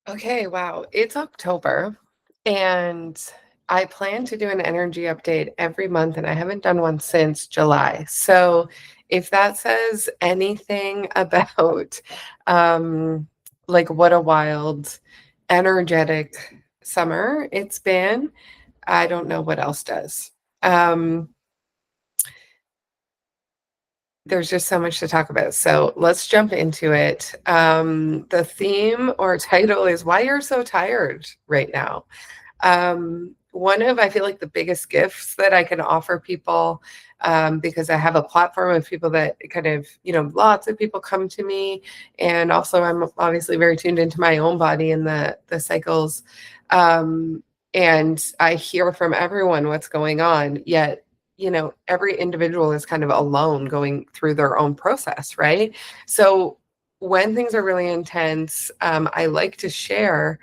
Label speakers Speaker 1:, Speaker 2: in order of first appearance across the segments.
Speaker 1: Okay, wow. It's October, and I plan to do an energy update every month, and I haven't done one since July. So, if that says anything about um, like what a wild, energetic summer it's been, I don't know what else does. Um, there's just so much to talk about. So let's jump into it. The theme or title is Why You're So Tired Right Now. One of, I feel like, the biggest gifts that I can offer people, because I have a platform of people that kind of, lots of people come to me. And also, I'm obviously very tuned into my own body and the cycles. Um, and I hear from everyone what's going on, yet, every individual is kind of alone going through their own process, right? So when things are really intense, I like to share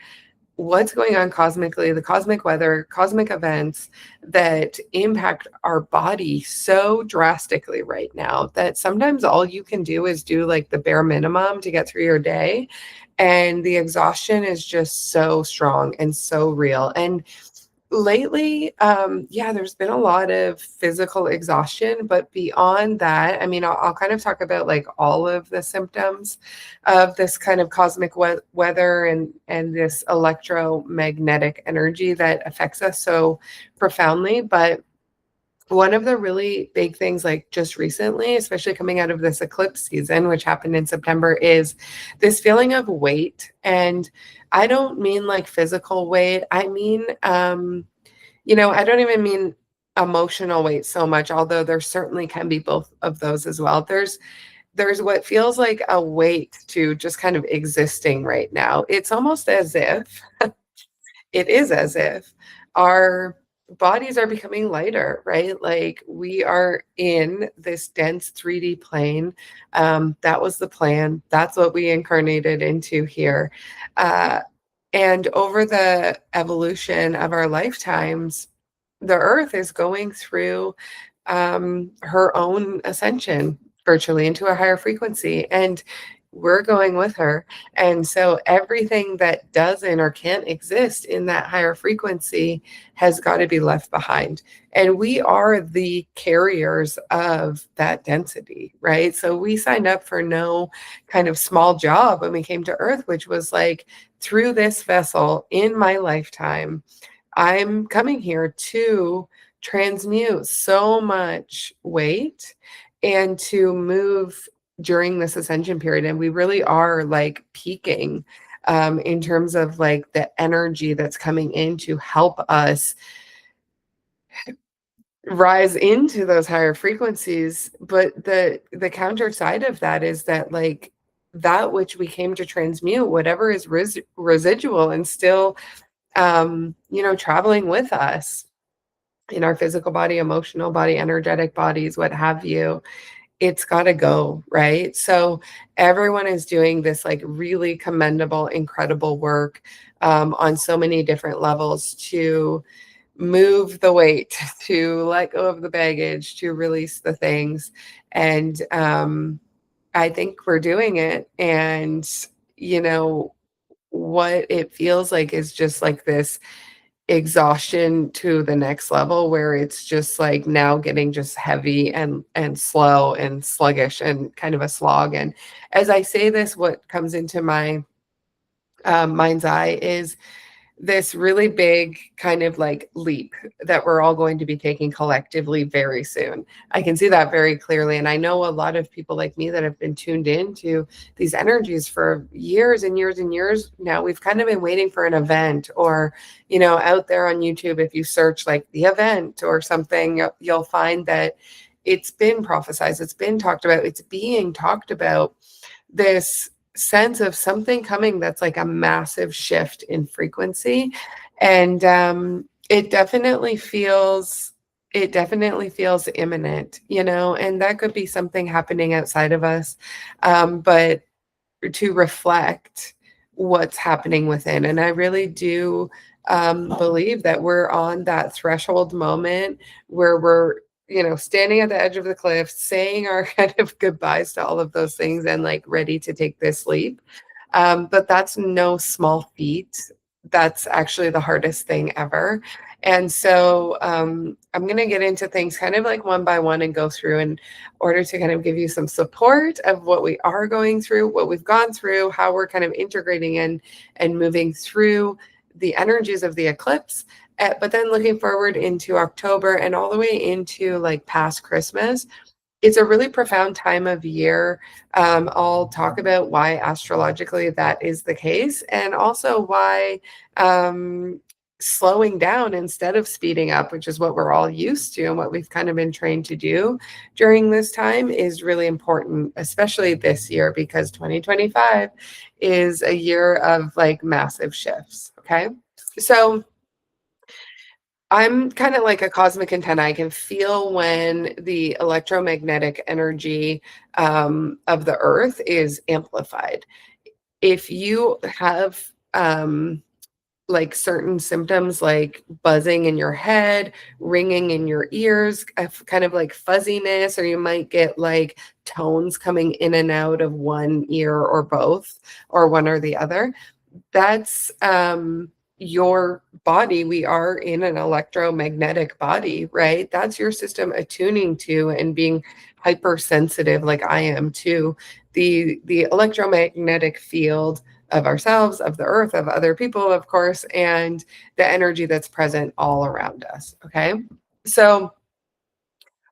Speaker 1: what's going on cosmically, the cosmic weather, cosmic events that impact our body so drastically right now that sometimes all you can do is do like the bare minimum to get through your day. And the exhaustion is just so strong and so real. And lately, yeah, there's been a lot of physical exhaustion, but beyond that, I mean, I'll kind of talk about like all of the symptoms of this kind of cosmic weather and this electromagnetic energy that affects us so profoundly. But one of the really big things, like just recently, especially coming out of this eclipse season, which happened in September, is this feeling of weight. And I don't mean like physical weight. I mean, I don't even mean emotional weight so much, although there certainly can be both of those as well. There's what feels like a weight to just kind of existing right now. It's almost as if it is as if our bodies are becoming lighter, right? Like we are in this dense 3D plane. That was the plan. That's what we incarnated into here. Uh, and over the evolution of our lifetimes, the earth is going through her own ascension virtually into a higher frequency. And we're going with her. And so everything that doesn't or can't exist in that higher frequency has got to be left behind. And we are the carriers of that density, right? So we signed up for no kind of small job when we came to Earth, which was like, through this vessel in my lifetime, I'm coming here to transmute so much weight and to move during this ascension period. And we really are like peaking in terms of like the energy that's coming in to help us rise into those higher frequencies. But the counter side of that is that like that which we came to transmute, whatever is residual and still traveling with us in our physical body, emotional body, energetic bodies, what have you, it's got to go, right? So everyone is doing this like really commendable, incredible work on so many different levels to move the weight, to let go of the baggage, to release the things. And I think we're doing it. And, what it feels like is just like this exhaustion to the next level where it's just like now getting just heavy and slow and sluggish and kind of a slog. And as I say this, what comes into my mind's eye is this really big kind of like leap that we're all going to be taking collectively very soon. I can see that very clearly. And I know a lot of people like me that have been tuned into these energies for years and years and years now. We've kind of been waiting for an event or, out there on YouTube, if you search like the event or something, you'll find that it's been prophesized, it's been talked about, it's being talked about, this sense of something coming that's like a massive shift in frequency. And it definitely feels imminent, and that could be something happening outside of us, but to reflect what's happening within. And I really do believe that we're on that threshold moment where we're, standing at the edge of the cliff, saying our kind of goodbyes to all of those things and like ready to take this leap. But that's no small feat. That's actually the hardest thing ever. And so I'm going to get into things kind of like one by one and go through in order to kind of give you some support of what we are going through, what we've gone through, how we're kind of integrating in and moving through the energies of the eclipse. But then looking forward into October and all the way into like past Christmas, it's a really profound time of year. I'll talk about why astrologically that is the case, and also why slowing down instead of speeding up, which is what we're all used to and what we've kind of been trained to do during this time, is really important, especially this year, because 2025 is a year of like massive shifts. Okay. So, I'm kind of like a cosmic antenna. I can feel when the electromagnetic energy of the earth is amplified. If you have like certain symptoms like buzzing in your head, ringing in your ears, kind of like fuzziness, or you might get like tones coming in and out of one ear or both, or one or the other, that's your body. We are in an electromagnetic body, right? That's your system attuning to and being hypersensitive, like I am, to the electromagnetic field of ourselves, of the earth, of other people, of course, and the energy that's present all around us. Okay. So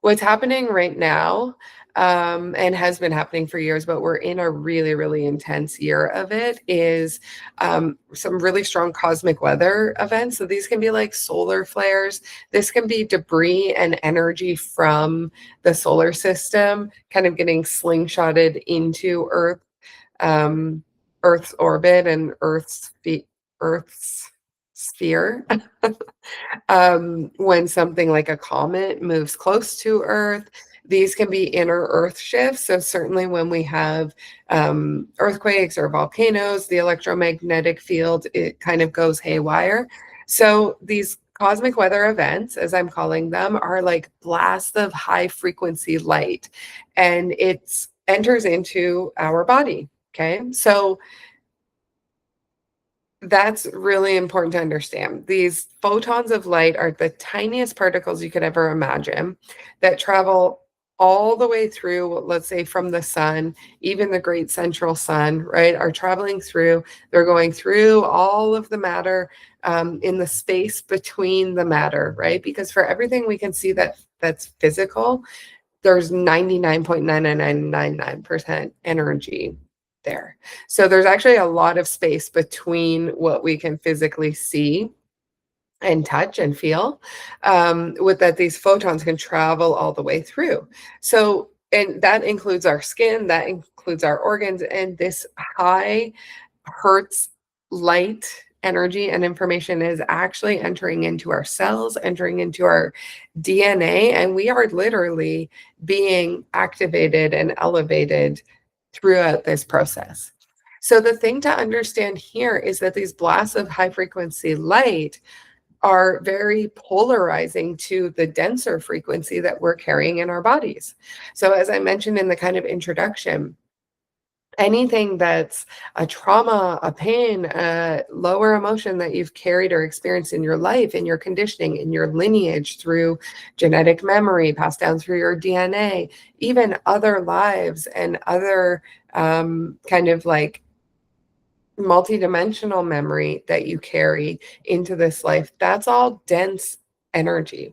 Speaker 1: what's happening right now, and has been happening for years, but we're in a really, really intense year of it, is some really strong cosmic weather events. So these can be like solar flares. This can be debris and energy from the solar system kind of getting slingshotted into Earth, um, Earth's orbit and Earth's sphere. When something like a comet moves close to Earth, these can be inner Earth shifts. So certainly when we have earthquakes or volcanoes, the electromagnetic field, it kind of goes haywire. So these cosmic weather events, as I'm calling them, are like blasts of high frequency light, and it enters into our body. Okay. So that's really important to understand. These photons of light are the tiniest particles you could ever imagine that travel all the way through, let's say from the sun, even the great central sun, right, are traveling through. They're going through all of the matter in the space between the matter, right? Because for everything we can see that's physical, there's 99.99999% energy there. So there's actually a lot of space between what we can physically see and touch and feel, with that these photons can travel all the way through. So, and that includes our skin, that includes our organs, and this high hertz light energy and information is actually entering into our cells, entering into our DNA, and we are literally being activated and elevated throughout this process. So the thing to understand here is that these blasts of high frequency light are very polarizing to the denser frequency that we're carrying in our bodies. So as I mentioned in the kind of introduction, anything that's a trauma, a pain, a lower emotion that you've carried or experienced in your life, in your conditioning, in your lineage, through genetic memory, passed down through your DNA, even other lives and other kind of like multidimensional memory that you carry into this life, that's all dense energy.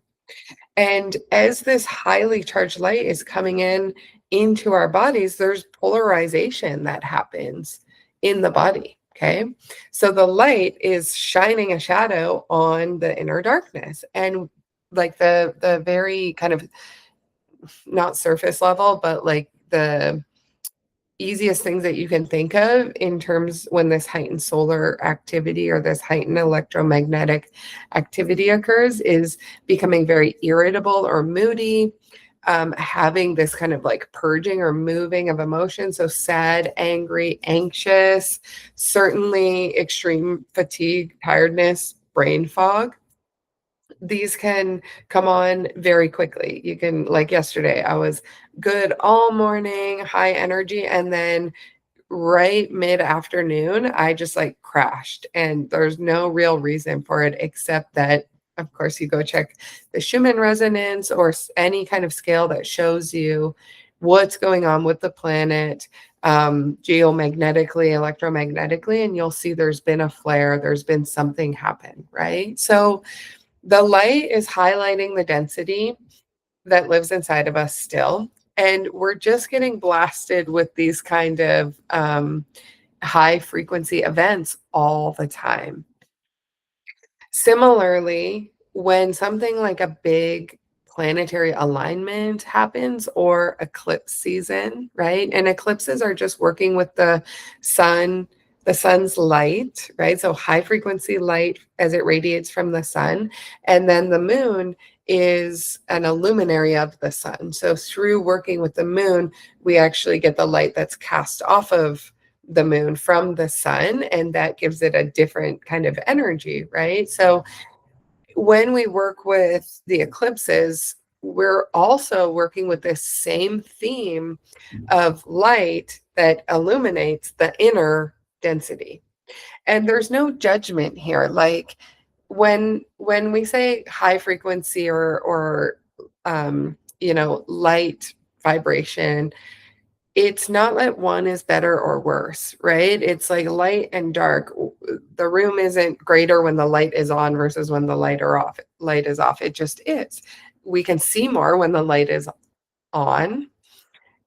Speaker 1: And as this highly charged light is coming in into our bodies, there's polarization that happens in the body. Okay. So the light is shining a shadow on the inner darkness. And like the very kind of not surface level, but like the easiest things that you can think of in terms when this heightened solar activity or this heightened electromagnetic activity occurs is becoming very irritable or moody, having this kind of like purging or moving of emotions. So sad, angry, anxious, certainly extreme fatigue, tiredness, brain fog. These can come on very quickly. You can, like yesterday, I was good all morning, high energy, and then right mid-afternoon, I just, like, crashed, and there's no real reason for it except that, of course, you go check the Schumann resonance or any kind of scale that shows you what's going on with the planet, geomagnetically, electromagnetically, and you'll see there's been a flare, there's been something happen, right? So the light is highlighting the density that lives inside of us still. And we're just getting blasted with these kind of high frequency events all the time. Similarly, when something like a big planetary alignment happens or eclipse season, right? And eclipses are just working with sun, the sun's light, right? So high frequency light as it radiates from the sun. And then the moon is an illuminary of the sun. So through working with the moon, we actually get the light that's cast off of the moon from the sun, and that gives it a different kind of energy, right? So when we work with the eclipses, we're also working with this same theme of light that illuminates the inner density. And there's no judgment here. Like when we say high frequency or light vibration, it's not that one is better or worse, right? It's like light and dark. The room isn't greater when the light is on versus when the light is off. It just is. We can see more when the light is on.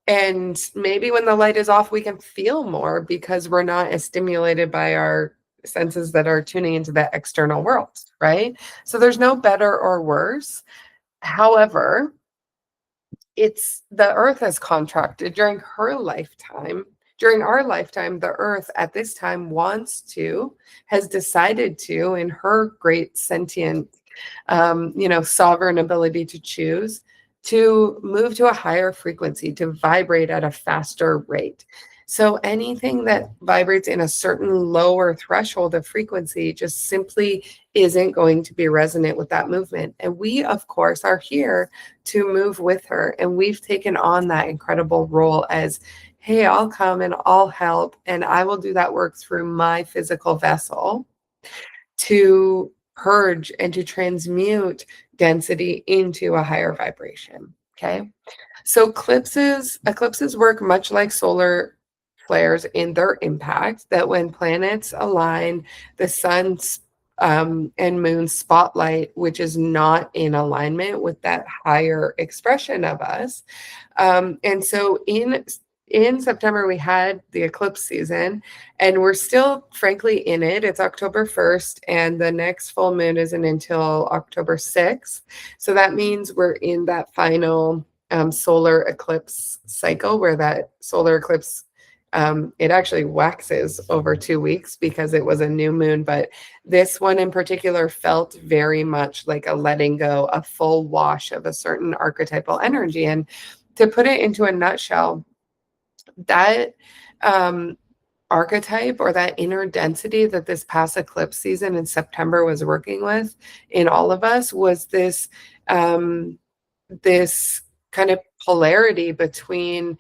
Speaker 1: And maybe when the light is off, we can feel more because we're not as stimulated by our senses that are tuning into the external world, right? So there's no better or worse. However, it's the earth has contracted during her lifetime. During our lifetime, the earth at this time has decided to, in her great sentient, sovereign ability to choose, to move to a higher frequency, to vibrate at a faster rate. So anything that vibrates in a certain lower threshold of frequency just simply isn't going to be resonant with that movement. And we, of course, are here to move with her. And we've taken on that incredible role as, hey, I'll come and I'll help, and I will do that work through my physical vessel to purge and to transmute density into a higher vibration. Okay. So eclipses work much like solar flares in their impact, that when planets align, the sun's and moon's spotlight, which is not in alignment with that higher expression of us. And so in September, we had the eclipse season, and we're still, frankly, in it. It's October 1st, and the next full moon isn't until October 6th. So that means we're in that final solar eclipse cycle where that solar eclipse it actually waxes over 2 weeks because it was a new moon, but this one in particular felt very much like a letting go, a full wash of a certain archetypal energy. And to put it into a nutshell, that archetype or that inner density that this past eclipse season in September was working with in all of us was this kind of polarity between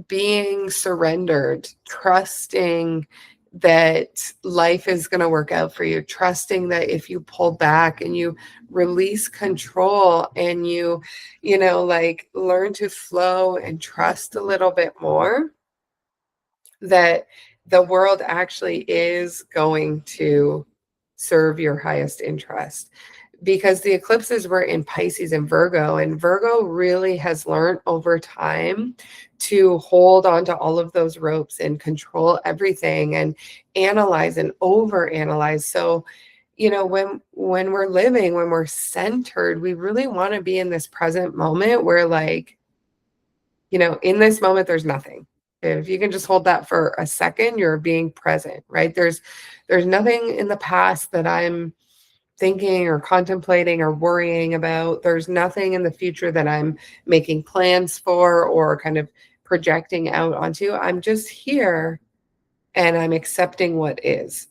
Speaker 1: being surrendered, trusting that life is going to work out for you, trusting that if you pull back and you release control and like learn to flow and trust a little bit more, that the world actually is going to serve your highest interest. Because the eclipses were in Pisces and Virgo really has learned over time to hold on to all of those ropes and control everything and analyze and overanalyze. So, when we're centered, we really want to be in this present moment where, like, in this moment, there's nothing. If you can just hold that for a second, you're being present, right? There's nothing in the past that I'm thinking or contemplating or worrying about. There's nothing in the future that I'm making plans for or kind of projecting out onto. I'm just here and I'm accepting what is.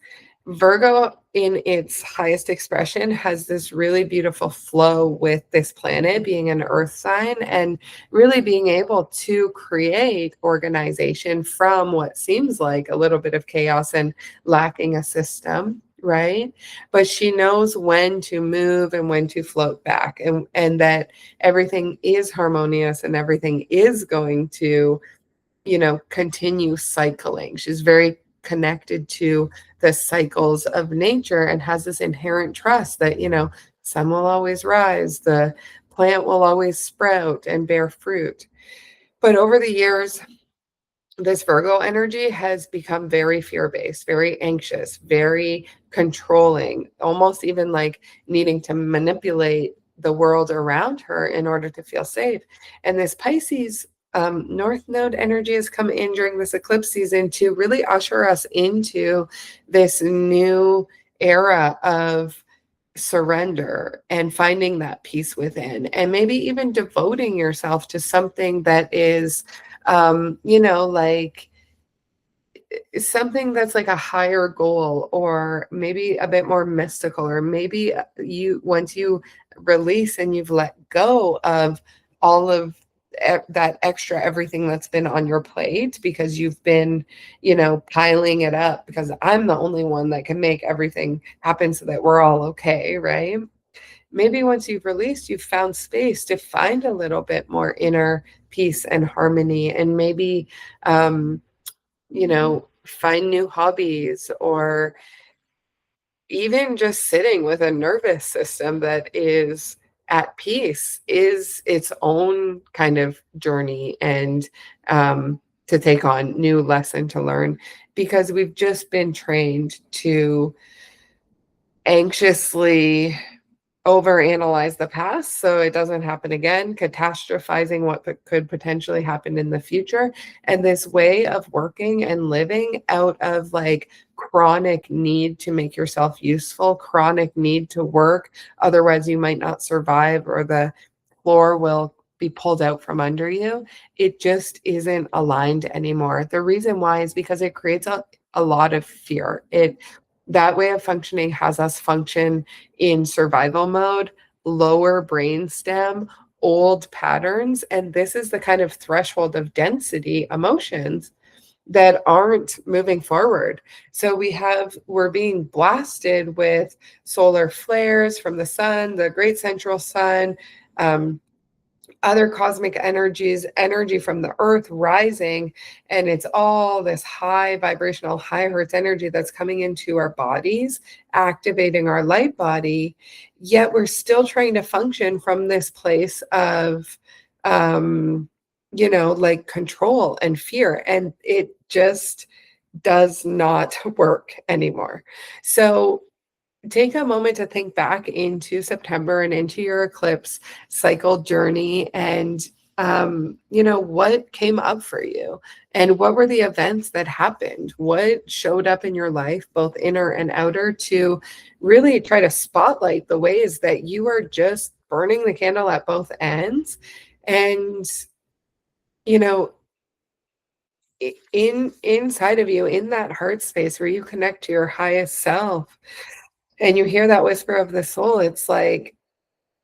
Speaker 1: Virgo, in its highest expression, has this really beautiful flow with this planet being an earth sign and really being able to create organization from what seems like a little bit of chaos and lacking a system, right? But she knows when to move and when to float back, and that everything is harmonious and everything is going to, continue cycling. She's very connected to the cycles of nature and has this inherent trust that, sun will always rise, the plant will always sprout and bear fruit. But over the years, this Virgo energy has become very fear based, very anxious, very controlling, almost even like needing to manipulate the world around her in order to feel safe. And this Pisces North Node energy has come in during this eclipse season to really usher us into this new era of surrender and finding that peace within, and maybe even devoting yourself to something that is like something that's like a higher goal, or maybe a bit more mystical, or maybe you, once you release and you've let go of all of that extra everything that's been on your plate because you've been, piling it up because I'm the only one that can make everything happen so that we're all okay, right? Maybe once you've released, you've found space to find a little bit more inner peace and harmony, and maybe find new hobbies, or even just sitting with a nervous system that is at peace is its own kind of journey, and to take on new lesson to learn, because we've just been trained to anxiously overanalyze the past so it doesn't happen again, catastrophizing what could potentially happen in the future. And this way of working and living out of like chronic need to make yourself useful, chronic need to work, otherwise you might not survive, or the floor will be pulled out from under you. It just isn't aligned anymore. The reason why is because it creates a lot of fear. That way of functioning has us function in survival mode, lower brain stem, old patterns. And this is the kind of threshold of density emotions that aren't moving forward. So we're being blasted with solar flares from the sun, the great central sun, other cosmic energies, energy from the earth rising, and it's all this high vibrational, high hertz energy that's coming into our bodies, activating our light body. Yet we're still trying to function from this place of like control and fear, and it just does not work anymore. So take a moment to think back into September and into your eclipse cycle journey, and what came up for you, and what were the events that happened, what showed up in your life, both inner and outer, to really try to spotlight the ways that you are just burning the candle at both ends. And you know inside of you, in that heart space where you connect to your highest self, and you hear that whisper of the soul, it's like,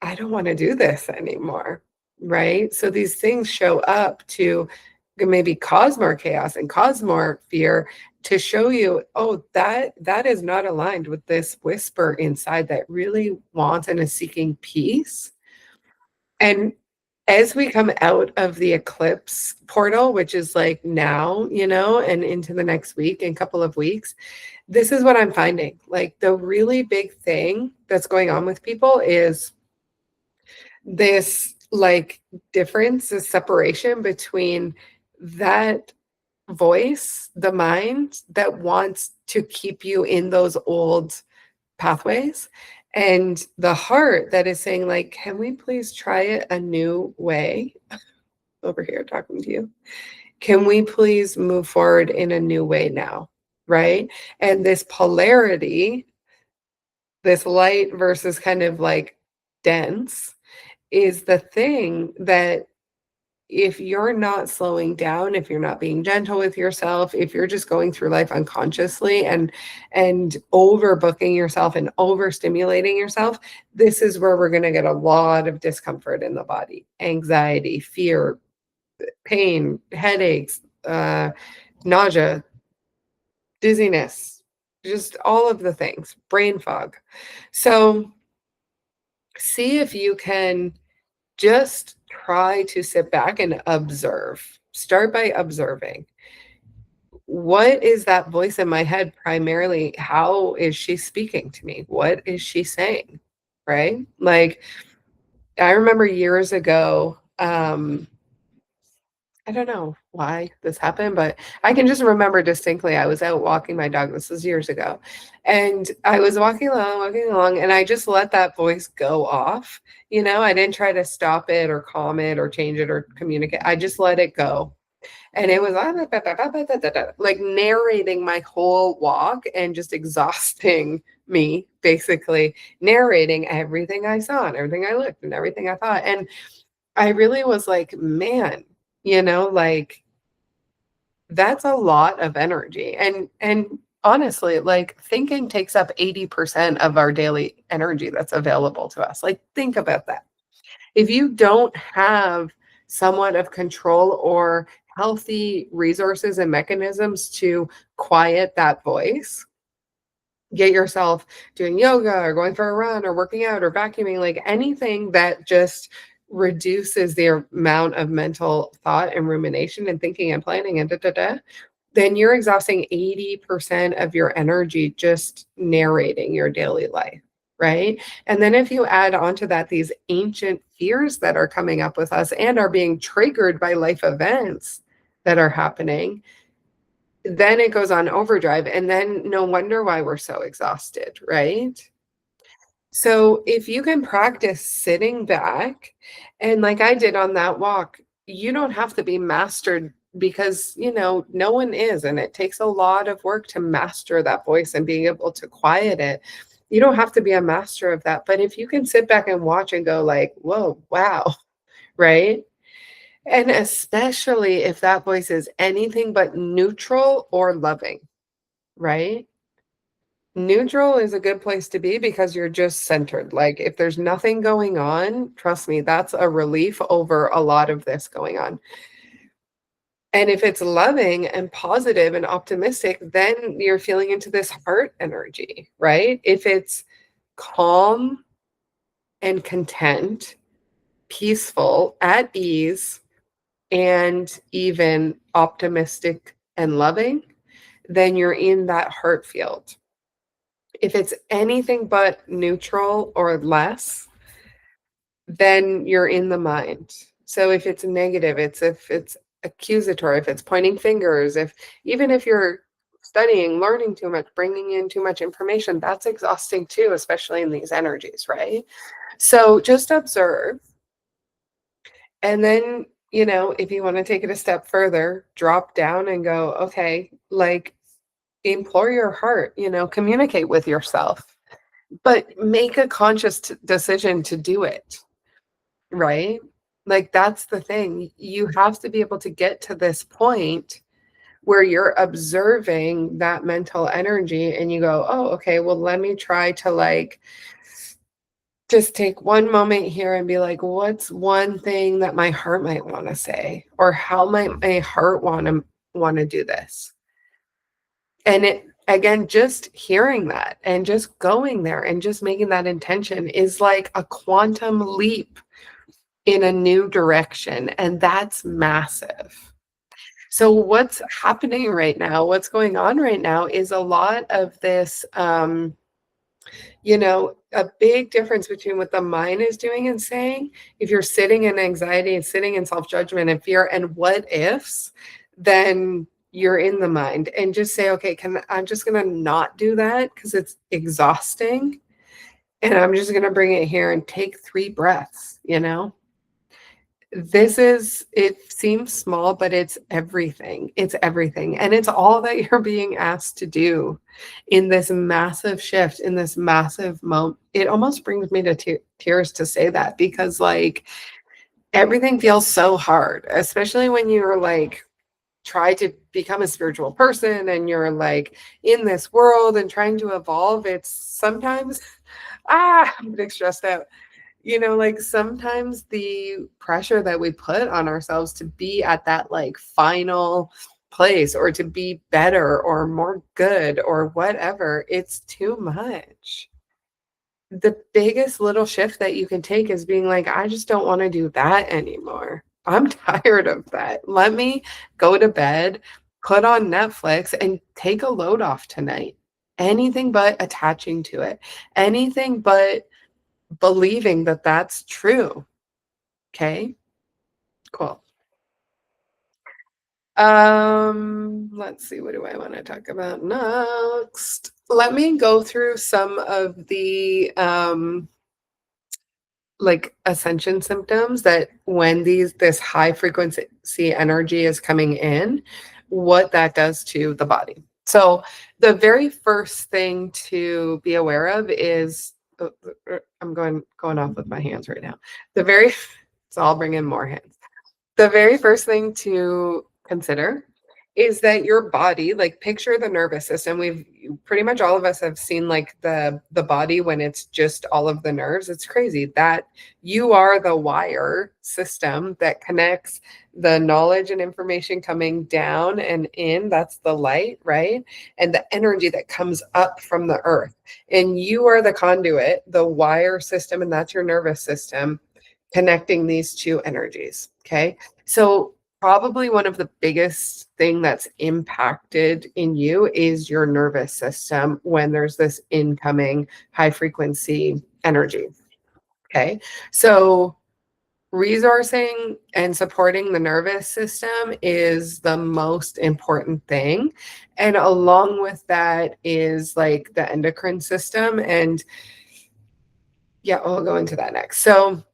Speaker 1: I don't want to do this anymore, right? So these things show up to maybe cause more chaos and cause more fear, to show you, oh, that is not aligned with this whisper inside that really wants and is seeking peace. And as we come out of the eclipse portal, which is like now, and into the next week and couple of weeks, this is what I'm finding. Like the really big thing that's going on with people is this like difference, this separation between that voice, the mind that wants to keep you in those old pathways, and the heart that is saying like, can we please try it a new way? Over here talking to you. Can we please move forward in a new way now? Right? And this polarity, this light versus kind of like dense, is the thing that if you're not slowing down, if you're not being gentle with yourself, if you're just going through life unconsciously and overbooking yourself and overstimulating yourself, this is where we're going to get a lot of discomfort in the body, anxiety, fear, pain, headaches, nausea, dizziness, just all of the things, brain fog. So see if you can just try to sit back and observe. Start by observing. What is that voice in my head primarily? How is she speaking to me? What is she saying? Right? Like, I remember years ago, I don't know why this happened, but I can just remember distinctly I was out walking my dog. This was years ago. And I was walking along, and I just let that voice go off. I didn't try to stop it or calm it or change it or communicate. I just let it go. And it was like narrating my whole walk and just exhausting me, basically narrating everything I saw and everything I looked and everything I thought. And I really was like, man, like that's a lot of energy. And honestly, like thinking takes up 80% of our daily energy that's available to us. Like think about that. If you don't have somewhat of control or healthy resources and mechanisms to quiet that voice, get yourself doing yoga or going for a run or working out or vacuuming, like anything that just reduces the amount of mental thought and rumination and thinking and planning and then you're exhausting 80% of your energy just narrating your daily life, right? And then if you add onto that these ancient fears that are coming up with us and are being triggered by life events that are happening, then it goes on overdrive. And then no wonder why we're so exhausted, right? So if you can practice sitting back, and like I did on that walk, you don't have to be mastered because, no one is. And it takes a lot of work to master that voice and being able to quiet it. You don't have to be a master of that. But if you can sit back and watch and go like, whoa, wow, right? And especially if that voice is anything but neutral or loving, right? Neutral is a good place to be because you're just centered. Like if there's nothing going on, trust me, that's a relief over a lot of this going on. And if it's loving and positive and optimistic, then you're feeling into this heart energy, right? If it's calm and content, peaceful, at ease, and even optimistic and loving, then you're in that heart field. If it's anything but neutral or less, then you're in the mind. So if it's negative, if it's accusatory, if it's pointing fingers, even if you're studying, learning too much, bringing in too much information, that's exhausting too, especially in these energies, right? So just observe. And then, if you want to take it a step further, drop down and go, okay, like implore your heart, communicate with yourself, but make a conscious decision to do it, right? Like that's the thing. You have to be able to get to this point where you're observing that mental energy and you go, oh, okay, well, let me try to like just take one moment here and be like, what's one thing that my heart might want to say? Or how might my heart want to do this? And it again, just hearing that and just going there and just making that intention is like a quantum leap in a new direction. And that's massive. So what's happening right now, what's going on right now is a lot of this a big difference between what the mind is doing and saying. If you're sitting in anxiety and sitting in self-judgment and fear and what ifs, then you're in the mind and just say, okay, I'm just going to not do that because it's exhausting. And I'm just going to bring it here and take 3 breaths, it seems small, but it's everything. It's everything. And it's all that you're being asked to do in this massive shift, in this massive moment. It almost brings me to tears to say that because like everything feels so hard, especially when you're like try to become a spiritual person and you're like in this world and trying to evolve. It's sometimes I'm getting stressed out. Like sometimes the pressure that we put on ourselves to be at that like final place or to be better or more good or whatever, it's too much. The biggest little shift that you can take is being like, I just don't want to do that anymore. I'm tired of that. Let me go to bed, put on Netflix, and take a load off tonight. Anything but attaching to it, anything but believing that that's true. Okay, cool. Let's see, what do I want to talk about next? Let me go through some of the like ascension symptoms that when this high frequency energy is coming in, what that does to the body. So the very first thing to be aware of is I'm going off with my hands right now. The very so I'll bring in more hands. The very first thing to consider is that your body, like picture the nervous system. We've pretty much all of us have seen like the body when it's just all of the nerves. It's crazy that you are the wire system that connects the knowledge and information coming down and in. That's the light, right? And the energy that comes up from the earth. And you are the conduit, the wire system, and that's your nervous system connecting these two energies. Okay. So probably one of the biggest thing that's impacted in you is your nervous system when there's this incoming high frequency energy. Okay. So resourcing and supporting the nervous system is the most important thing. And along with that is like the endocrine system. And yeah, we'll go into that next. So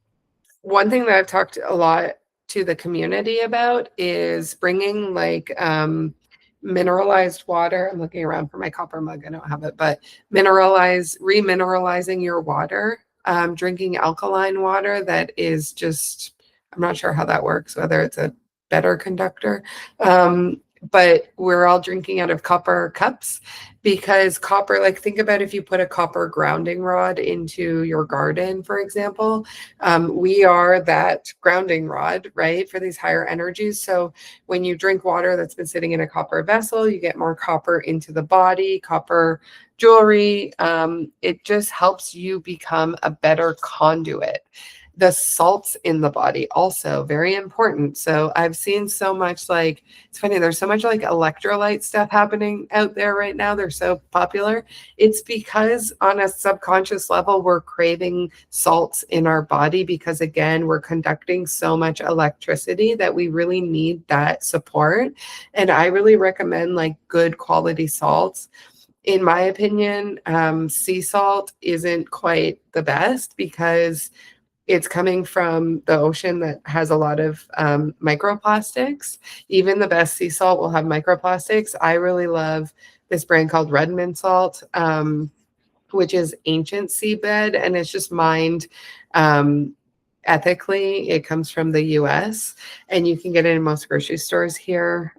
Speaker 1: one thing that I've talked a lot to the community about is bringing like mineralized water. I'm looking around for my copper mug. I don't have it, but remineralizing your water, drinking alkaline water that is just, I'm not sure how that works, whether it's a better conductor. But we're all drinking out of copper cups because copper, like think about if you put a copper grounding rod into your garden, for example, we are that grounding rod, right, for these higher energies. So when you drink water that's been sitting in a copper vessel, you get more copper into the body, copper jewelry. It just helps you become a better conduit. The salts in the body also very important. So I've seen so much like, it's funny, there's so much like electrolyte stuff happening out there right now. They're so popular. It's because on a subconscious level, we're craving salts in our body because again, we're conducting so much electricity that we really need that support. And I really recommend like good quality salts. In my opinion, sea salt isn't quite the best because it's coming from the ocean that has a lot of microplastics. Even the best sea salt will have microplastics. I really love this brand called Redmond salt, which is ancient seabed, and it's just mined ethically. It comes from the US, and you can get it in most grocery stores here.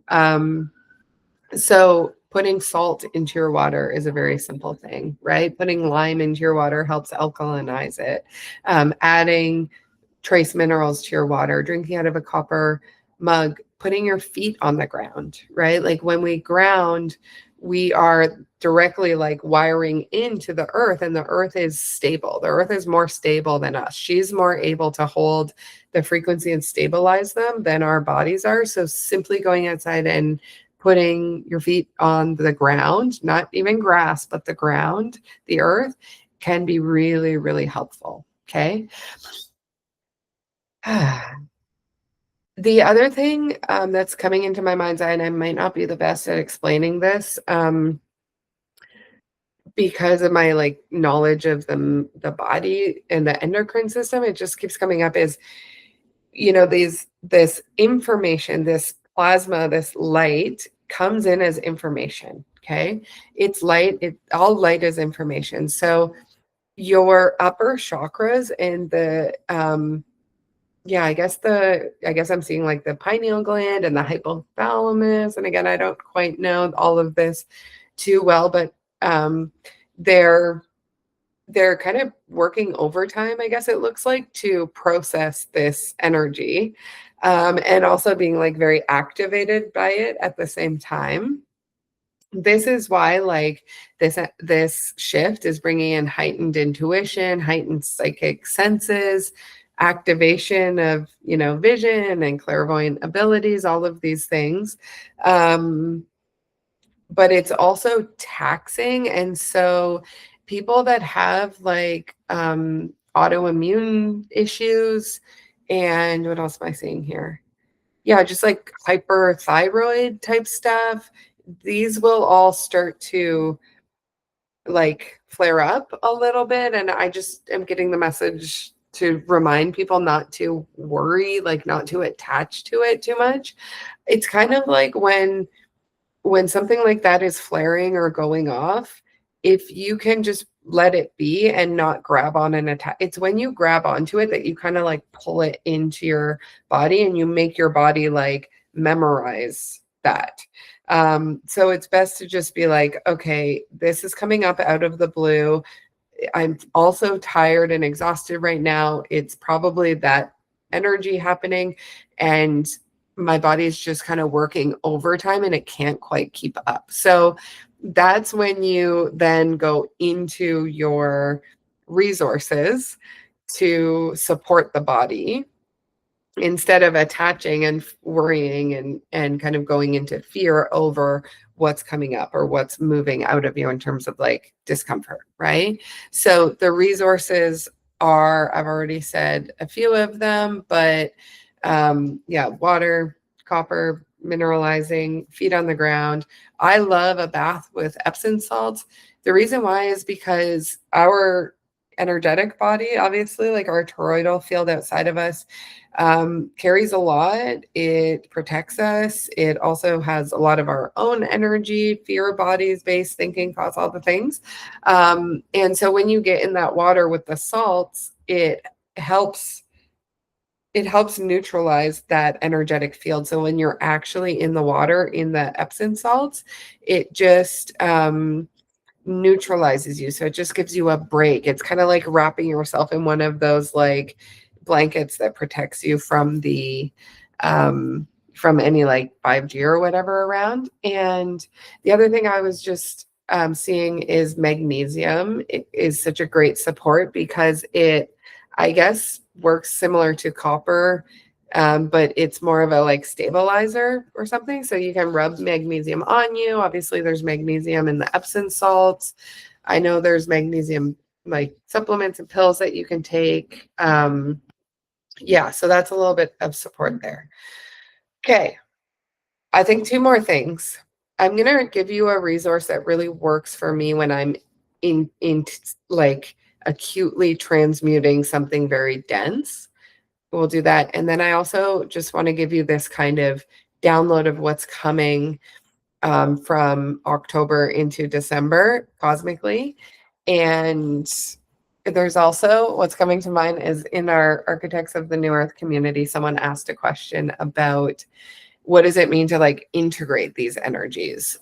Speaker 1: So putting salt into your water is a very simple thing, right? Putting lime into your water helps alkalinize it. Adding trace minerals to your water, drinking out of a copper mug, putting your feet on the ground, right? Like when we ground, we are directly like wiring into the earth, and the earth is stable. The earth is more stable than us. She's more able to hold the frequency and stabilize them than our bodies are. So simply going outside and putting your feet on the ground, not even grass, but the ground, the earth, can be really, really helpful. Okay. The other thing that's coming into my mind's eye, and I might not be the best at explaining this because of my like knowledge of the body and the endocrine system, it just keeps coming up is, this information, this plasma, this light comes in as information. Okay. It's light. All light is information. So your upper chakras and Yeah, I guess I'm seeing like the pineal gland and the hypothalamus. And again, I don't quite know all of this too well, but um, they're they're kind of working overtime, I guess it looks like, to process this energy, and also being like very activated by it at the same time. This is why like this shift is bringing in heightened intuition, heightened psychic senses, activation of, vision and clairvoyant abilities, all of these things. Um, but it's also taxing. And so people that have like autoimmune issues, and what else am I seeing here? Yeah, just like hyperthyroid type stuff, these will all start to like flare up a little bit. And I just am getting the message to remind people not to worry, like not to attach to it too much. It's kind of like when something like that is flaring or going off, if you can just let it be and not grab on and attack, it's when you grab onto it that you kind of like pull it into your body and you make your body like memorize that. So it's best to just be like, okay, this is coming up out of the blue. I'm also tired and exhausted right now. It's probably that energy happening. And my body is just kind of working overtime and it can't quite keep up. So that's when you then go into your resources to support the body instead of attaching and worrying and kind of going into fear over what's coming up or what's moving out of you in terms of like discomfort, right? So the resources are, I've already said a few of them, but yeah, water, copper, mineralizing, feet on the ground. I love a bath with Epsom salts. The reason why is because our energetic body, obviously, like our toroidal field outside of us, carries a lot. It protects us. It also has a lot of our own energy, fear bodies, based thinking, thoughts, all the things. And so when you get in that water with the salts, helps it helps neutralize that energetic field. So when you're actually in the water in the Epsom salts, it just neutralizes you. So it just gives you a break. It's kind of like wrapping yourself in one of those like blankets that protects you from any like 5G or whatever around. And the other thing I was just seeing is magnesium. It is such a great support because it, I guess, works similar to copper, but it's more of a like stabilizer or something. So you can rub magnesium on you. Obviously, there's magnesium in the Epsom salts. I know there's magnesium like supplements and pills that you can take. Yeah, so that's a little bit of support there. Okay, I think two more things. I'm gonna give you a resource that really works for me when I'm in like acutely transmuting something very dense. We'll do that. And then I also just want to give you this kind of download of what's coming from October into December cosmically. And there's also what's coming to mind is in our Architects of the New Earth community, someone asked a question about what does it mean to like integrate these energies?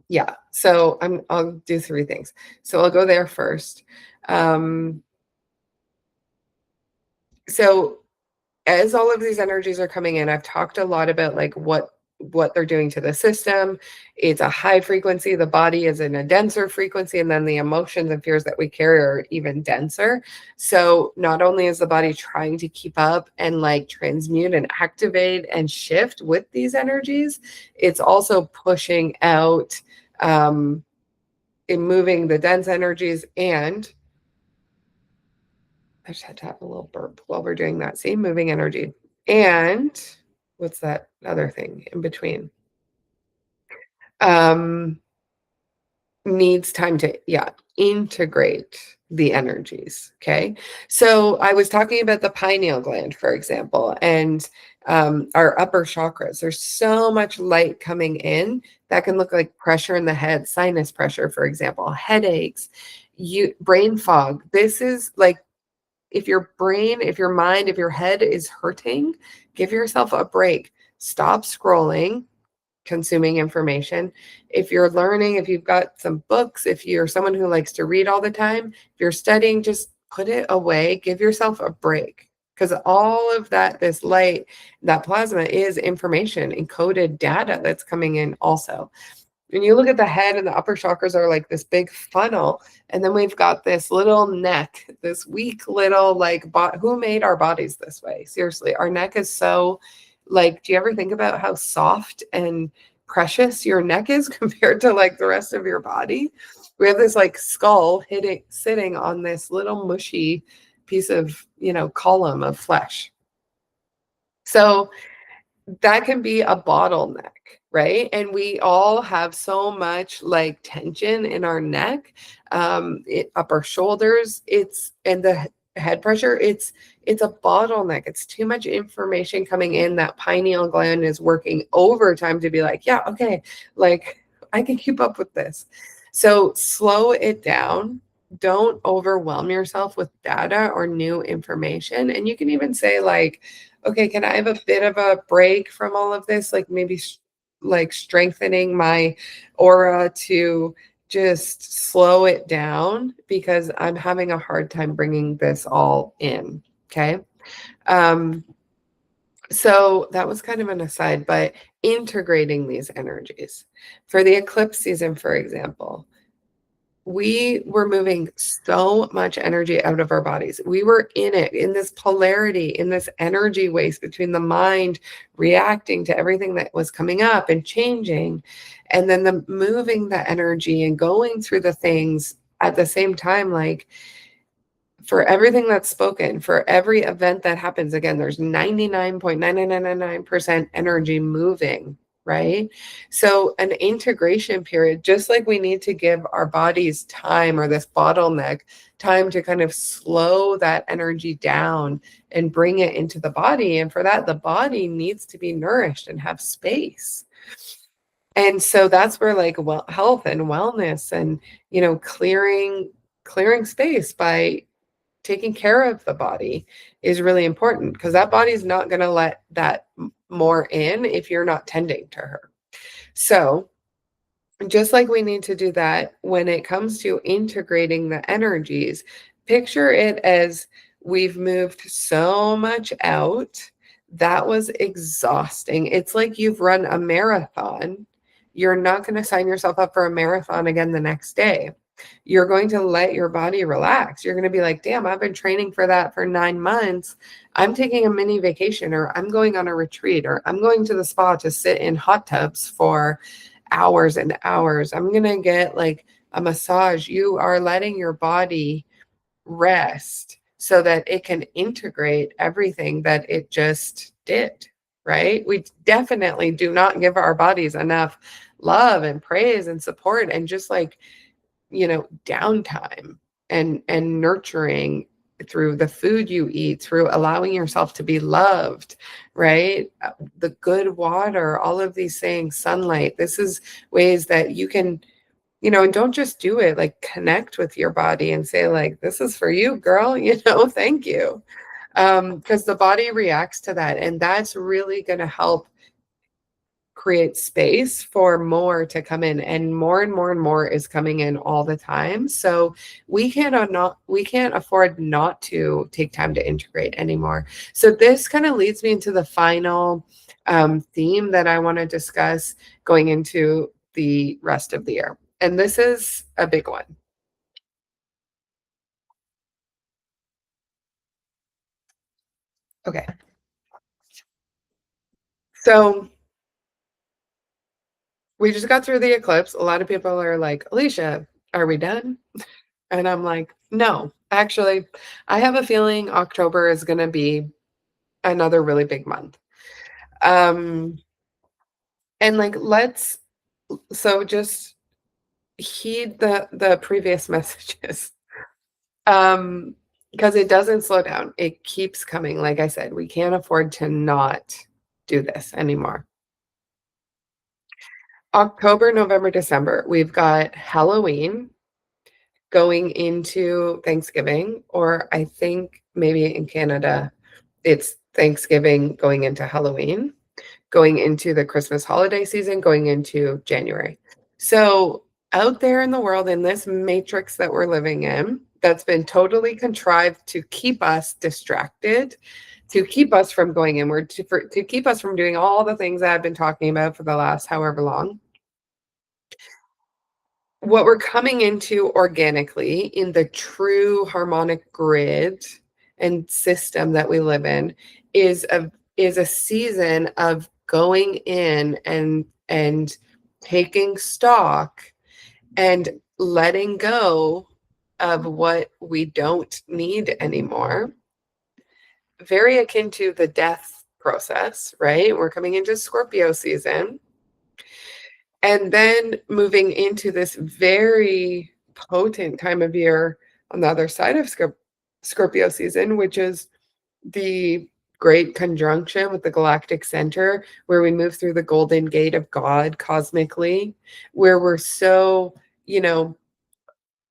Speaker 1: Yeah, so I'll do three things. So I'll go there first. Um, so as all of these energies are coming in, I've talked a lot about like what they're doing to the system. It's a high frequency, the body is in a denser frequency, and then the emotions and fears that we carry are even denser. So not only is the body trying to keep up and like transmute and activate and shift with these energies, it's also pushing out in moving the dense energies. And I just had to have a little burp while we're doing that. See, moving energy. And what's that other thing in between? Um, needs time to, yeah, integrate the energies. Okay. So I was talking about the pineal gland, for example, and our upper chakras. There's so much light coming in that can look like pressure in the head, sinus pressure, for example, headaches, brain fog. This is like if your brain, if your mind, if your head is hurting, give yourself a break. Stop scrolling, consuming information. If you're learning, if you've got some books, if you're someone who likes to read all the time, if you're studying, just put it away, give yourself a break. Because all of that, this light, that plasma is information, encoded data that's coming in also. When you look at the head and the upper chakras are like this big funnel, and then we've got this little neck, this weak little like who made our bodies this way? Seriously, our neck is so like, do you ever think about how soft and precious your neck is compared to like the rest of your body? We have this like skull hitting sitting on this little mushy piece of, column of flesh. So that can be a bottleneck, right? And we all have so much like tension in our neck, up our shoulders. And the head pressure. It's a bottleneck. It's too much information coming in. That pineal gland is working overtime to be like, yeah, okay, like I can keep up with this. So slow it down. Don't overwhelm yourself with data or new information. And you can even say like, okay, can I have a bit of a break from all of this? Like maybe like strengthening my aura to just slow it down because I'm having a hard time bringing this all in. Okay. So that was kind of an aside, but integrating these energies for the eclipse season, for example, we were moving so much energy out of our bodies. We were in it, in this polarity, in this energy waste between the mind reacting to everything that was coming up and changing, and then the moving the energy and going through the things at the same time, like for everything that's spoken, for every event that happens, again, there's 99.9999% energy moving, right? So an integration period, just like we need to give our bodies time or this bottleneck time to kind of slow that energy down and bring it into the body. And for that, the body needs to be nourished and have space. And so that's where like health and wellness and, clearing space by taking care of the body is really important because that body's not going to let that more in if you're not tending to her. So just like we need to do that when it comes to integrating the energies, picture it as we've moved so much out. That was exhausting. It's like you've run a marathon. You're not going to sign yourself up for a marathon again the next day. You're going to let your body relax. You're going to be like, damn, I've been training for that for 9 months. I'm taking a mini vacation, or I'm going on a retreat, or I'm going to the spa to sit in hot tubs for hours and hours. I'm going to get like a massage. You are letting your body rest so that it can integrate everything that it just did, right? We definitely do not give our bodies enough love and praise and support and just like, downtime and nurturing through the food you eat, through allowing yourself to be loved, right? The good water, all of these things, sunlight. This is ways that you can, and don't just do it, like connect with your body and say like, this is for you, girl, thank you. Because the body reacts to that. And that's really going to help create space for more to come in, and more and more and more is coming in all the time. So we can't afford not to take time to integrate anymore. So this kind of leads me into the final theme that I want to discuss going into the rest of the year. And this is a big one. Okay. So we just got through the eclipse. A lot of people are like, Alisha, are we done? And I'm like, no, actually, I have a feeling October is going to be another really big month. And like, so just heed the previous messages. Because it doesn't slow down. It keeps coming. Like I said, we can't afford to not do this anymore. October, November, December, we've got Halloween going into Thanksgiving, or I think maybe in Canada, it's Thanksgiving going into Halloween, going into the Christmas holiday season, going into January. So, out there in the world, in this matrix that we're living in, that's been totally contrived to keep us distracted, to keep us from going inward, to keep us from doing all the things that I've been talking about for the last however long. What we're coming into organically in the true harmonic grid and system that we live in is a season of going in and taking stock and letting go of what we don't need anymore. Very akin to the death process, right? We're coming into Scorpio season. And then moving into this very potent time of year on the other side of Scorpio season, which is the great conjunction with the galactic center, where we move through the golden gate of God cosmically, where we're so, you know,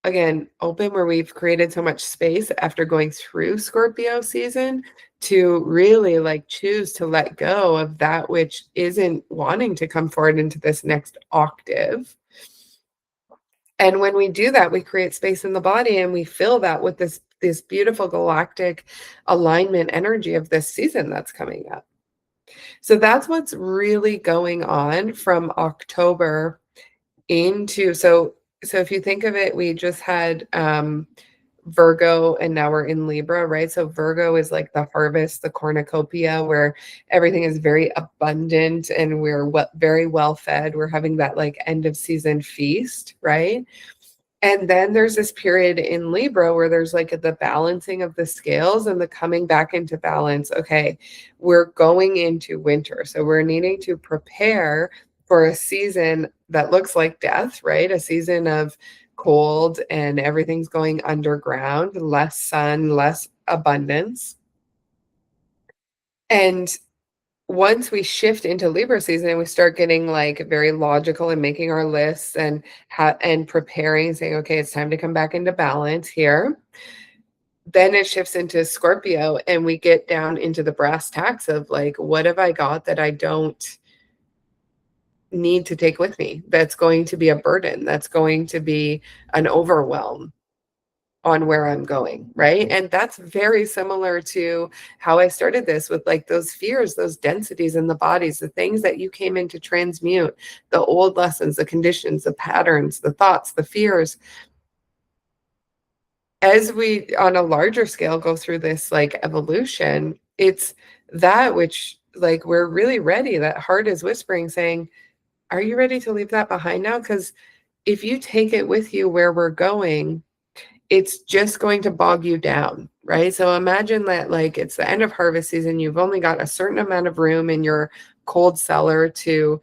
Speaker 1: again, open, where we've created so much space after going through Scorpio season to really like choose to let go of that which isn't wanting to come forward into this next octave. And when we do that, we create space in the body and we fill that with this beautiful galactic alignment energy of this season that's coming up. So that's what's really going on from October into so if you think of it, we just had Virgo and now we're in Libra, right? So Virgo is like the harvest, the cornucopia, where everything is very abundant and we're very well fed. We're having that like end of season feast, right? And then there's this period in Libra where there's like the balancing of the scales and the coming back into balance. Okay, we're going into winter. So we're needing to prepare for a season that looks like death, right? A season of cold and everything's going underground, less sun, less abundance. And once we shift into Libra season and we start getting like very logical and making our lists and preparing, saying, okay, it's time to come back into balance here. Then it shifts into Scorpio and we get down into the brass tacks of like, what have I got that I don't need to take with me? That's going to be a burden. That's going to be an overwhelm on where I'm going, right? And that's very similar to how I started this with like those fears, those densities in the bodies, the things that you came in to transmute, the old lessons, the conditions, the patterns, the thoughts, the fears. As we, on a larger scale, go through this like evolution, it's that which like we're really ready. That heart is whispering, saying, are you ready to leave that behind now? Because if you take it with you where we're going, it's just going to bog you down, right? So imagine that like it's the end of harvest season, you've only got a certain amount of room in your cold cellar to,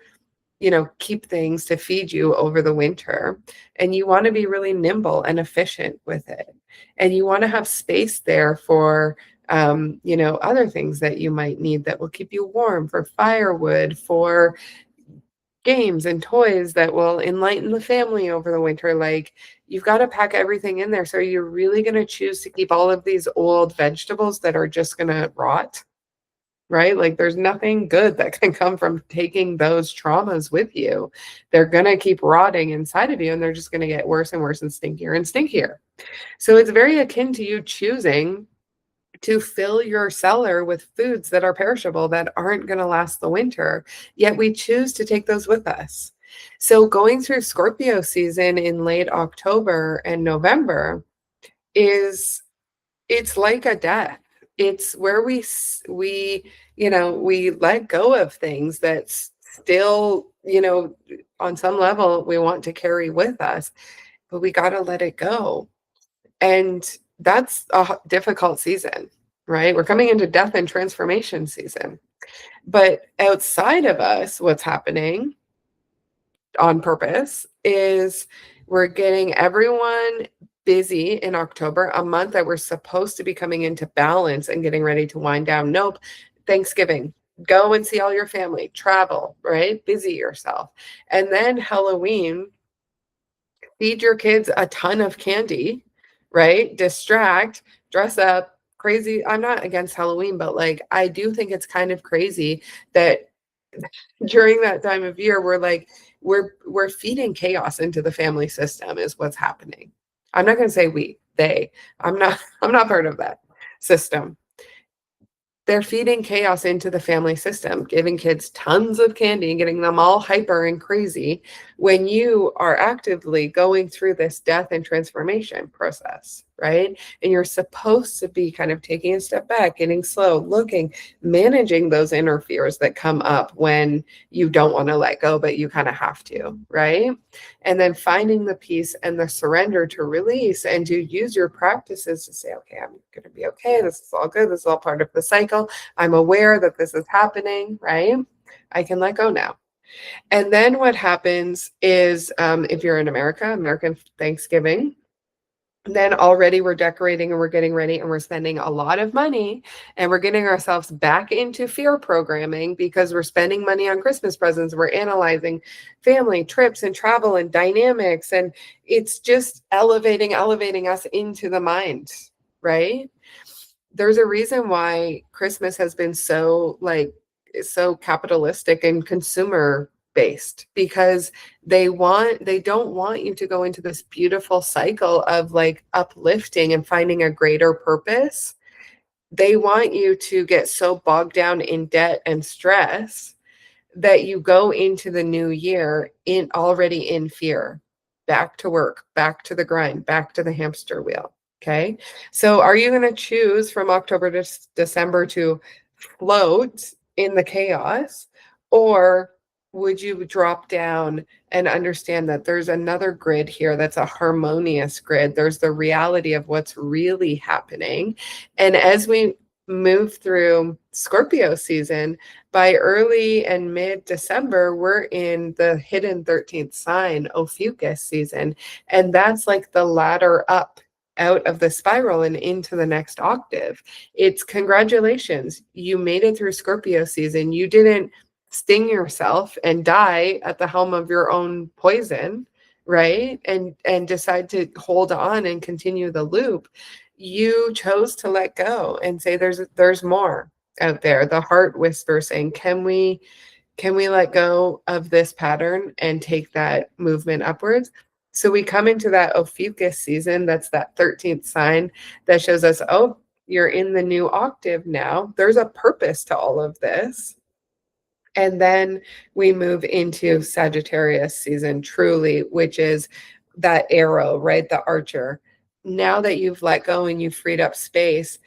Speaker 1: keep things to feed you over the winter. And you want to be really nimble and efficient with it. And you want to have space there for other things that you might need that will keep you warm, for firewood, for games and toys that will enlighten the family over the winter. Like, you've got to pack everything in there. So you're really going to choose to keep all of these old vegetables that are just going to rot, right? Like, there's nothing good that can come from taking those traumas with you. They're going to keep rotting inside of you and they're just going to get worse and worse and stinkier and stinkier. So it's very akin to you choosing to fill your cellar with foods that are perishable, that aren't going to last the winter, yet we choose to take those with us. So going through Scorpio season in late October and November it's like a death. It's where we let go of things that still, on some level we want to carry with us, but we got to let it go. And that's a difficult season, right? We're coming into death and transformation season. But outside of us, what's happening on purpose is we're getting everyone busy in October, a month that we're supposed to be coming into balance and getting ready to wind down. Nope. Thanksgiving, go and see all your family, travel, right? Busy yourself. And then Halloween, feed your kids a ton of candy, right? Distract, dress up, crazy. I'm not against Halloween, but like I do think it's kind of crazy that during that time of year we're feeding chaos into the family system is what's happening. I'm not going to say we, they. I'm not part of that system. They're feeding chaos into the family system, giving kids tons of candy and getting them all hyper and crazy when you are actively going through this death and transformation process, right? And you're supposed to be kind of taking a step back, getting slow, looking, managing those inner fears that come up when you don't want to let go, but you kind of have to, right? And then finding the peace and the surrender to release and to use your practices to say, okay, I'm going to be okay. This is all good. This is all part of the cycle. I'm aware that this is happening, right? I can let go now. And then what happens is if you're in America, American Thanksgiving, then already we're decorating and we're getting ready and we're spending a lot of money and we're getting ourselves back into fear programming because we're spending money on Christmas presents. We're analyzing family trips and travel and dynamics, and it's just elevating us into the mind, right? There's a reason why Christmas has been so capitalistic and consumer based, because they don't want you to go into this beautiful cycle of like uplifting and finding a greater purpose. They want you to get so bogged down in debt and stress that you go into the new year already in fear, back to work, back to the grind, back to the hamster wheel. Okay. So are you going to choose from October to December to float in the chaos, or would you drop down and understand that there's another grid here that's a harmonious grid? There's the reality of what's really happening. And as we move through Scorpio season, by early and mid-December, we're in the hidden 13th sign, Ophiuchus season. And that's like the ladder up out of the spiral and into the next octave. It's congratulations. You made it through Scorpio season. You didn't sting yourself and die at the helm of your own poison, right? And decide to hold on and continue the loop. You chose to let go and say there's more out there. The heart whispers saying, can we let go of this pattern and take that movement upwards? So we come into that Ophiuchus season, that's that 13th sign that shows us, oh, you're in the new octave now. There's a purpose to all of this. And then we move into Sagittarius season, truly, which is that arrow, right? The archer. Now that you've let go and you've freed up space,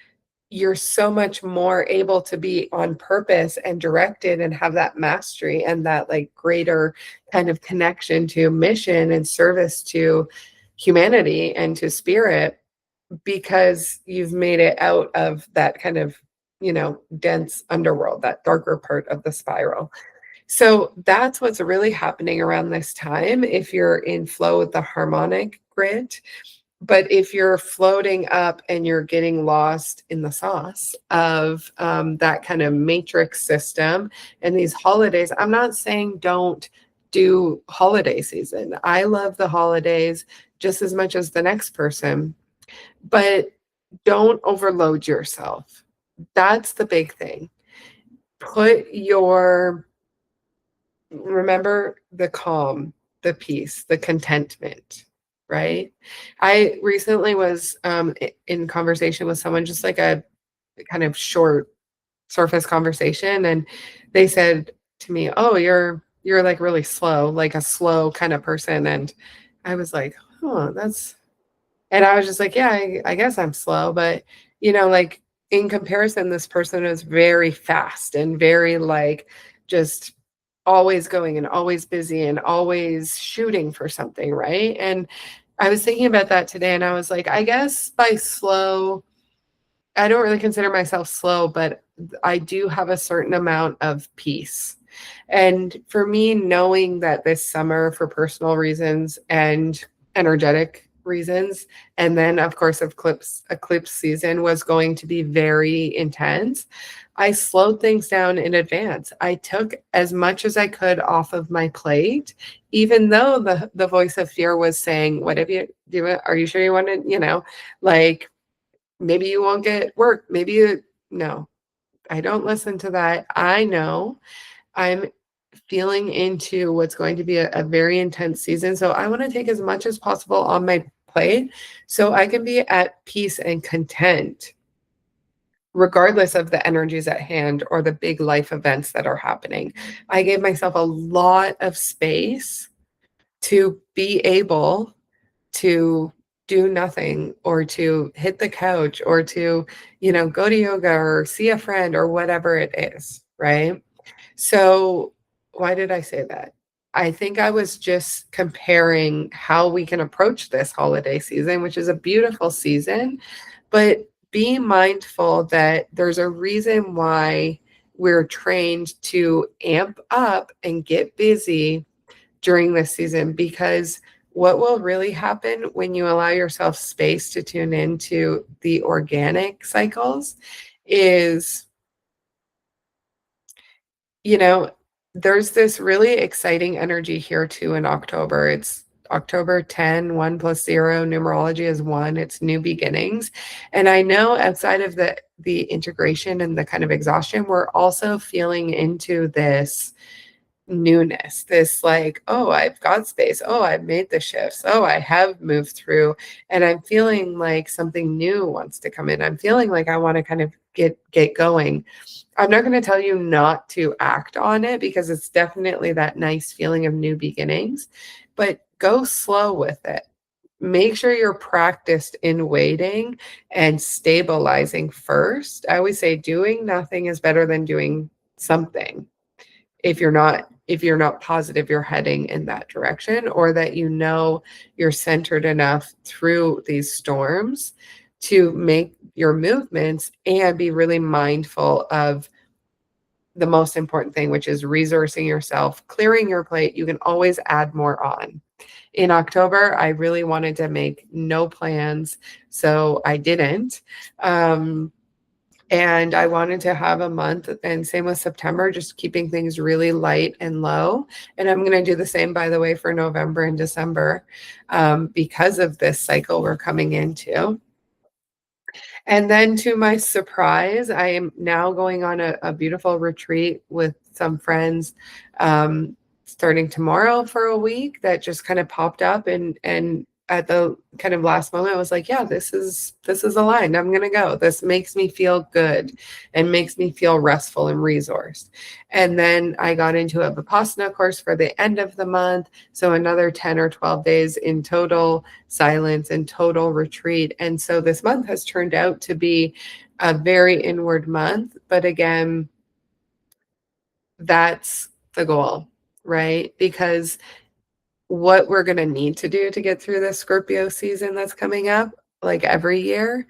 Speaker 1: you're so much more able to be on purpose and directed and have that mastery and that like greater kind of connection to mission and service to humanity and to spirit, because you've made it out of that kind of, dense underworld, that darker part of the spiral. So that's what's really happening around this time if you're in flow with the harmonic grid. But if you're floating up and you're getting lost in the sauce of that kind of matrix system and these holidays, I'm not saying don't do holiday season. I love the holidays just as much as the next person, but don't overload yourself. That's the big thing. Remember the calm, the peace, the contentment, right? I recently was in conversation with someone, just like a kind of short surface conversation, and they said to me, "Oh, you're like really slow, like a slow kind of person." And I was like, "Oh, that's," and I was just like, "Yeah, I guess I'm slow, but like in comparison, this person is very fast and very like just always going and always busy and always shooting for something," right? And I was thinking about that today, and I was like, I guess by slow, I don't really consider myself slow, but I do have a certain amount of peace. And for me, knowing that this summer, for personal reasons and energetic reasons. And then, of course, eclipse season was going to be very intense. I slowed things down in advance. I took as much as I could off of my plate, even though the voice of fear was saying, "What have you do? It? Are you sure you want to? Like maybe you won't get work. Maybe you." No, I don't listen to that. I know I'm feeling into what's going to be a very intense season. So I want to take as much as possible on my plate so I can be at peace and content, regardless of the energies at hand or the big life events that are happening. I gave myself a lot of space to be able to do nothing or to hit the couch or to, go to yoga or see a friend or whatever it is, right? So, why did I say that? I think I was just comparing how we can approach this holiday season, which is a beautiful season, but be mindful that there's a reason why we're trained to amp up and get busy during this season, because what will really happen when you allow yourself space to tune into the organic cycles is, you know, there's this really exciting energy here too in October. It's October 10, 1 plus 0, numerology is 1, it's new beginnings. And I know outside of the integration and the kind of exhaustion, we're also feeling into this newness, this like, oh, I've got space. Oh, I've made the shifts. Oh, I have moved through. And I'm feeling like something new wants to come in. I'm feeling like I want to kind of get going. I'm not going to tell you not to act on it because it's definitely that nice feeling of new beginnings, but go slow with it. Make sure you're practiced in waiting and stabilizing first. I always say doing nothing is better than doing something if you're not positive you're heading in that direction, or that you're centered enough through these storms to make your movements and be really mindful of the most important thing, which is resourcing yourself, clearing your plate. You can always add more on. In October, I really wanted to make no plans, so I didn't. And I wanted to have a month, and same with September, just keeping things really light and low. And I'm going to do the same, by the way, for November and December, because of this cycle we're coming into. And then to my surprise, I am now going on a beautiful retreat with some friends, starting tomorrow for a week that just kind of popped up, and at the kind of last moment I was like, yeah, this is aligned. I'm gonna go. This makes me feel good and makes me feel restful and resourced. And then I got into a Vipassana course for the end of the month. So another 10 or 12 days in total silence and total retreat. And so this month has turned out to be a very inward month. But again, that's the goal, right? Because what we're going to need to do to get through the Scorpio season that's coming up, like every year,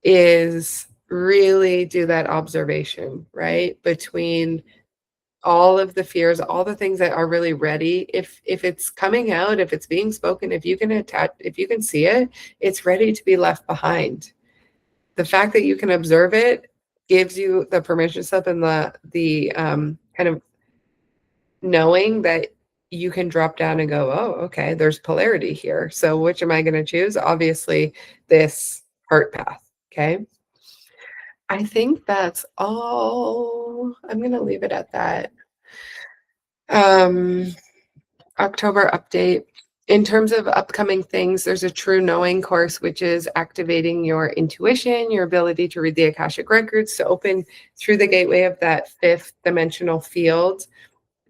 Speaker 1: is really do that observation, right? Between all of the fears, all the things that are really ready. If it's coming out, if it's being spoken, if you can see it, it's ready to be left behind. The fact that you can observe it gives you the permission slip and the kind of knowing that you can drop down and go, oh, okay, there's polarity here. So which am I going to choose? Obviously, this heart path. Okay. I think that's all. I'm going to leave it at that. Um, October update. In terms of upcoming things, there's a True Knowing course, which is activating your intuition, your ability to read the Akashic records, to open through the gateway of that fifth dimensional field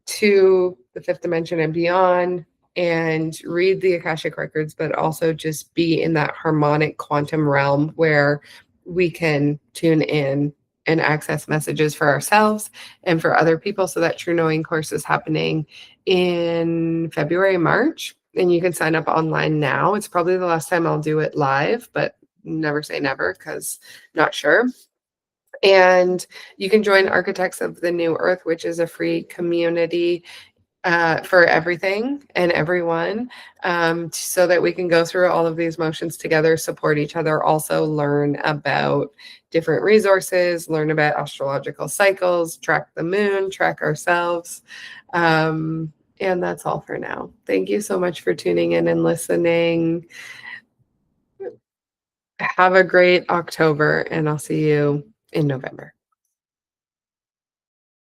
Speaker 1: to the fifth dimension and beyond, and read the Akashic records, but also just be in that harmonic quantum realm where we can tune in and access messages for ourselves and for other people. So that True Knowing course is happening in February, March, and you can sign up online now. It's probably the last time I'll do it live, but never say never because not sure. And you can join Architects of the New Earth, which is a free community for everything and everyone, so that we can go through all of these motions together, support each other, also learn about different resources, learn about astrological cycles, track the moon, track ourselves. And that's all for now. Thank you so much for tuning in and listening. Have a great October, and I'll see you in November.